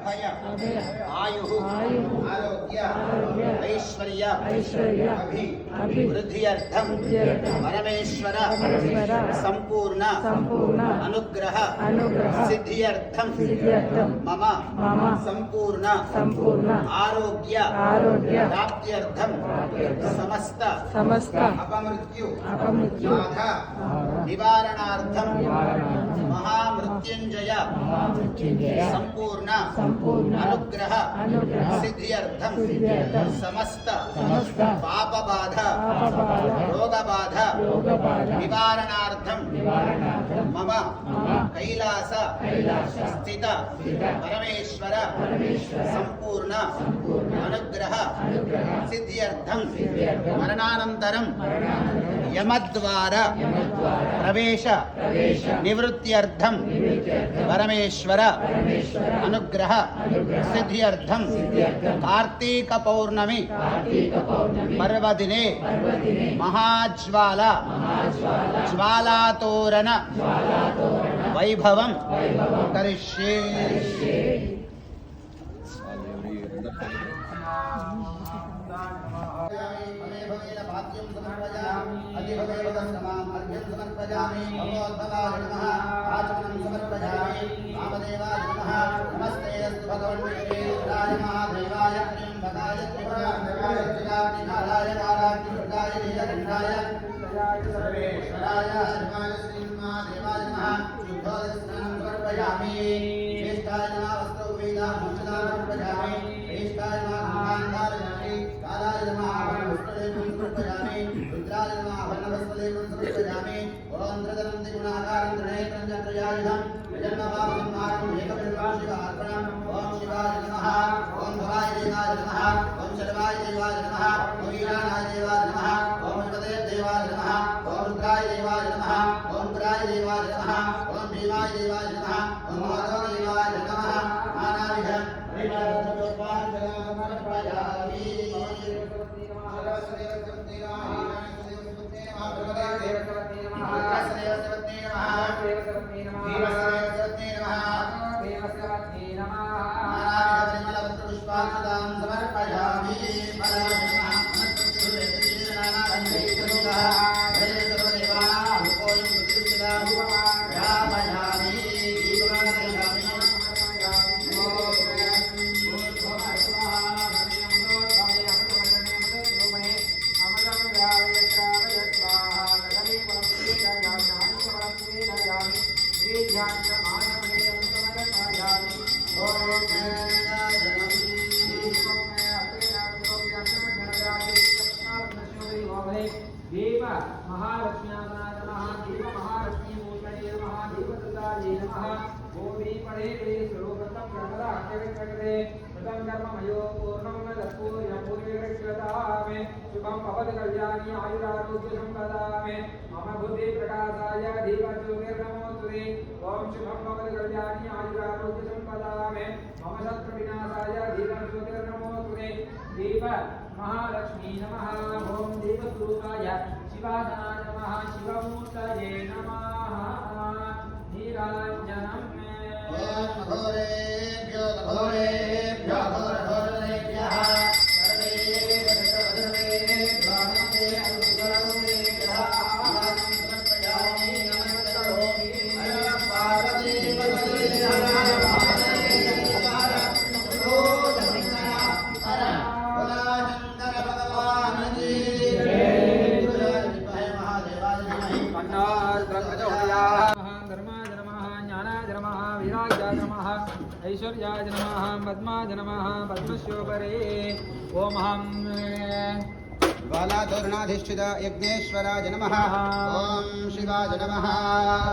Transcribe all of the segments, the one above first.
आयु आरोग्य ऐश्वर्य अभिवृद्ध्यर्थम परमेश्वर संपूर्ण अनुग्रह सिद्ध्यर्थम मम संपूर्ण आरोग्य प्राप्त्यर्थम समस्त अपमृत्यु बाधा निवारणार्थम महामृत्युंजय संपूर्ण अनुग्रह सिद्ध्यर्थम समस्त पाप बाधा रोग बाधा निवारणार्थम मम कैलास स्थित परमेश्वर संपूर्ण अनुग्रह सिद्ध्यर्थम मरणानंतरम यमद्वार प्रवेश निवृत्त्यर्थम परमेश्वर अनुग्रह सिद्ध्यर्थम कार्तिक पौर्णमी पर्वदिने महाज्वाला ज्वालातोरण वैभवं करिष्ये। नमस्ते अस्तु भगवन् विष्णुराय महादेवाय त्र्यम्बकाय त्रिपुरान्तकाय कालाग्निरुद्राय नीलकण्ठाय सर्वेश्वराय शिवाय श्रीमहादेवाय नमः शुद्धोदस्नानं समर्पयामि। श्रेष्ठाय नमः वस्त्रौपेदां मोक्षदां समर्पयामि। श्रेष्ठाय नमः गङ्गाधारयामि। कालाय नमः आभरणवस्त्रलेपं समर्पयामि। रुद्राय नमः आभरणवस्त्रलेपं समर्पयामि। ओं त्रिदलं त्रिगुणाकारं त्रिनेत्रं चन्द्रयायुधं जन्मभावसंहारं एकबिल्वं शिवार्पणम्। ओं शिवाय नमः। ओं भवाय देवाय नमः। ओं शर्वाय देवाय नमः। ओं वीराणाय देवाय नमः। ओं विपदे देवाय नमः। ओं रुद्राय देवाय नमः। ओं पुराय देवाय नमः। ओं भीमाय देवाय नमः। ओं माधव देवाय नमः। नानाविधं समर्पयामि। देव महालक्ष्म्याय नमः। देव महालक्ष्मी मूर्तये नमः। देवदत्ताये नमः। गोवी पढ़े रे सर्वप्रथम कर्मदा अत्यविक्रमे प्रथम कर्ममयो पूर्णं दत्पूर्णं पूर्वैरक्षतामे शुभं भवत कल्याणी आयुरारोग्य संपदामे मम बुद्धि प्रकाशाय देवज्योतिर्नमोस्तुते। ओम शुभं भवत कल्याणी आयुरारोग्य संपदामे मम शत्रु विनाशाय देवज्योतिर्नमोस्तुते। देव महालक्ष्मी नमः। ओम देवस्वरूपाय शिवासनाय नमः। शिवमूर्तये नमः। नीराञ्जनं मे ओम घोरेभ्यो घोरेभ्यो घोरघोरेभ्यः सर्वेभ्यो सर्वेभ्यो नमस्ते अनुग्रहोभ्यः आनन्दं समर्पयामि। नमस्कारोमि हर पार्वती पतये हर ऐश्वर्याय नमः। पद्माय नमः। पद्मस्योपरे ओम ज्वालातोरणाधिष्ठित यज्ञेश्वराय नमः। ओम शिवाय नमः।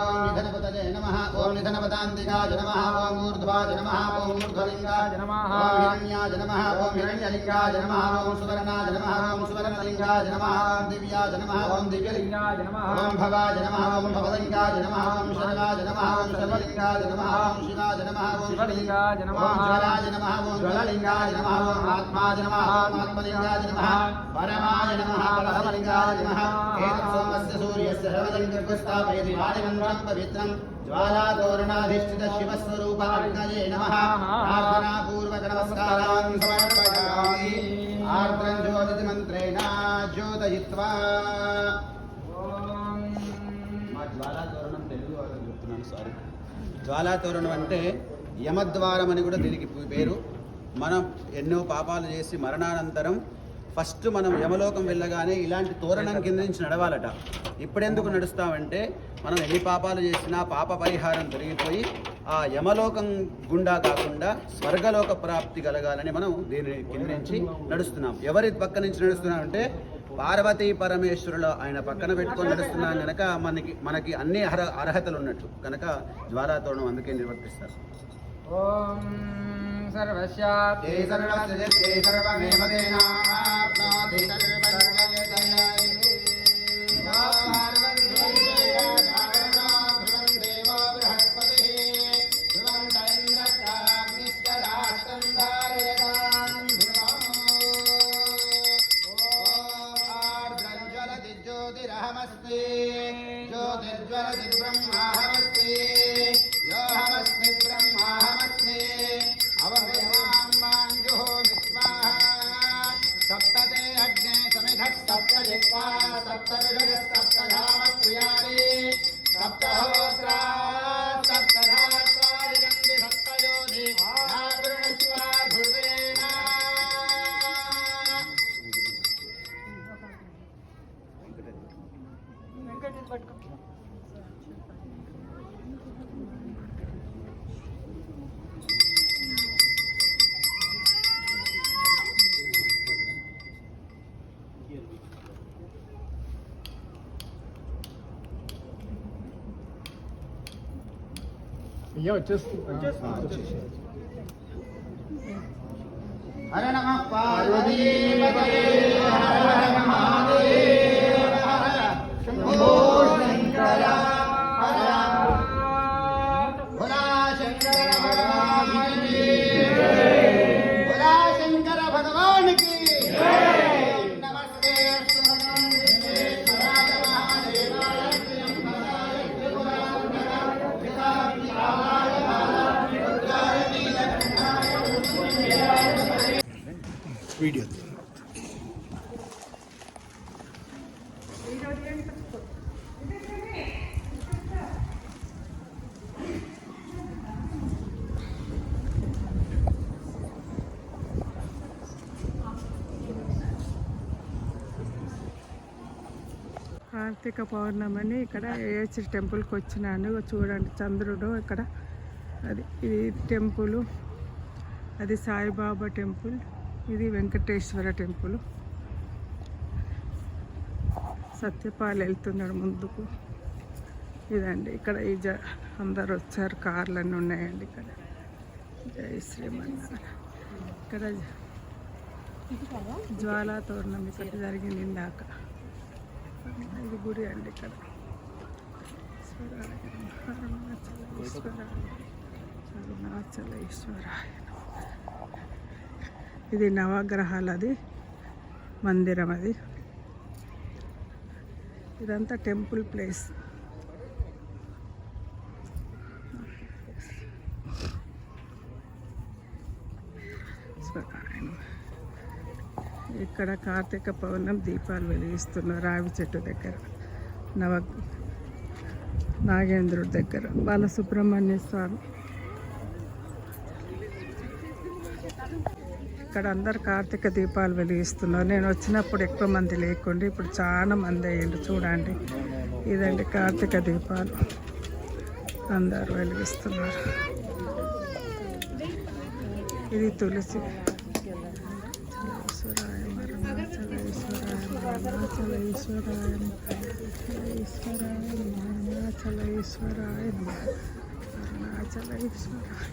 ओम निधनपतये नमः। ओम निधनपदान्तिकाय नमः। ओम ऊर्ध्वाय नमः। ओम ऊर्ध्वलिंगाय नमः। ओम हिरण्याय नमः। ओम हिरण्यलिंगाय नमः। ओम सुवर्णाय नमः। ओम सुवर्णलिंगाय नमः। ओम दिव्याय नमः। ओम दिव्यलिंगाय नमः। ओम भवाय नमः। ओम भवलिंगाय नमः। ओम शर्वाय नमः। ओम शर्वलिंगाय नमः। ओम शिवाय नमः। ओम शिवलिंगाय नमः। ओम ज्वालाय नमः। ओम ज्वाललिंगाय नमः। ओम आत्माय नमः। ओम आत्मलिंगाय नमः। परमा परमाय नमः परमलिंगाय नमः एतत् सोमस्य सूर्यस्य सर्वलिङ्गस्थापयति वायुमन्त्रं पवित्रं ज्वालातोरणाधिष्ठित शिवस्वरूप अग्नये नमः प्रार्थनापूर्वक नमस्कारान् समर्पयामि आर्द्रं ज्योतिमन्त्रेण ज्योतयित्वा జ్వాలాతోరణం తెలుగు వాళ్ళకి చెప్తున్నాను సారీ. జ్వాలాతోరణం అంటే యమద్వారం అని కూడా దీనికి పేరు. మనం ఎన్నో పాపాలు చేసి మరణానంతరం ఫస్ట్ మనం యమలోకం వెళ్ళగానే ఇలాంటి తోరణం కింద నుంచి నడవాలట. ఇప్పుడెందుకు నడుస్తామంటే మనం ఎన్ని పాపాలు చేసినా పాప పరిహారం తొలగిపోయి ఆ యమలోకం గుండా కాకుండా స్వర్గలోక ప్రాప్తి కలగాలని మనం దీని కింద నుంచి నడుస్తున్నాం. ఎవరి పక్క నుంచి నడుస్తున్నాం అంటే పార్వతీ పరమేశ్వరులు ఆయన పక్కన పెట్టుకొని నడుస్తున్నాం కనుక మనకి అన్ని అర్హతలు ఉన్నట్టు కనుక జ్వాలాతోరణం అందుకే నిర్వర్తిస్తారు. ఓం సర్వస్యాప్తే సర్వస్యతే సర్వమేవ తేనాప్నోతి సర్వసర్వయతయాయ ज्योतिर्ज्वलति ब्रह्माहमस्मि योऽहमस्मि ब्रह्माहमस्मि अवमेवाम्बाञ्जुहोमि स्वाहा सप्तते अग्ने समिधः सप्तजिह्वा सप्तऋषयः सप्तधामप्रियाणि सप्तहोत्रा सप्तधात्वादिगन्धि सप्तयोनि आगृणस्वा धुर्वेण हर नमः पार्वतीपतये हर हर महादेव हर शंभो शंकर हर भोला शंकर भगवान की भोला शंकर भगवान की नमस्ते विश्वेश्वराय महादेवाय त्र्यंबकाय त्रिपुरान्तकाय वीडियो కార్తీక పౌర్ణమిని ఇక్కడ ఏహెచ్ టెంపుల్కి వచ్చినాను. చూడండి చంద్రుడు ఇక్కడ. అది ఇది టెంపుల్, అది సాయిబాబా టెంపుల్, ఇది వెంకటేశ్వర టెంపుల్. సత్యపాల్ వెళ్తున్నాడు ముందుకు. ఇదండి ఇక్కడ అందరు వచ్చారు, కార్లన్నీ ఉన్నాయండి ఇక్కడ. జై శ్రీమన్నారాయణ. ఇక్కడ జ్వాలాతోరణం ఇక్కడ జరిగింది ఇందాక. ఇది గుడి అండి ఇక్కడ. అరుణాచలేశ్వరాయ. ఇది నవగ్రహాలది మందిరం. అది ఇదంతా టెంపుల్ ప్లేస్. ఇక్కడ కార్తీక పౌర్ణమి దీపాలు వెలిగిస్తున్నారు రావి చెట్టు దగ్గర, నాగేంద్రుడి దగ్గర, బాలసుబ్రహ్మణ్య స్వామి. ఇక్కడ అందరు కార్తీక దీపాలు వెలిగిస్తున్నారు. నేను వచ్చినప్పుడు ఎక్కువ మంది లేకుండా ఇప్పుడు చాలా మంది అయ్యిండు. చూడండి ఇదండి కార్తీక దీపాలు అందరు వెలిగిస్తున్నారు. ఇది తులసి. అరుణాచలేశ్వరాయ అరుణాచలేశ్వరాయ.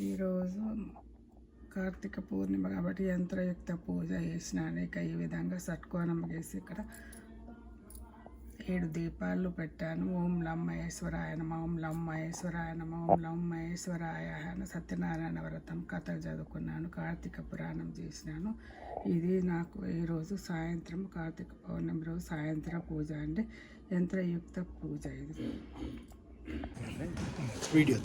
ఈరోజు కార్తీక పూర్ణిమ కాబట్టి యంత్రయుక్త పూజ చేసినాను. ఇక ఈ విధంగా షట్కోణం వేసి ఇక్కడ 7 దీపాలు పెట్టాను. ఓం లం మహేశ్వరాయ నమ, ఓం లం మహేశ్వరాయ నమ, ఓం లం మహేశ్వరాయ అని సత్యనారాయణ వ్రతం కథలు చదువుకున్నాను. కార్తీక పురాణం చేసినాను. ఇది నాకు ఈరోజు సాయంత్రం కార్తీక పౌర్ణమి రోజు సాయంత్రం పూజ అండి. యంత్రయుక్త పూజ ఇది. వీడియో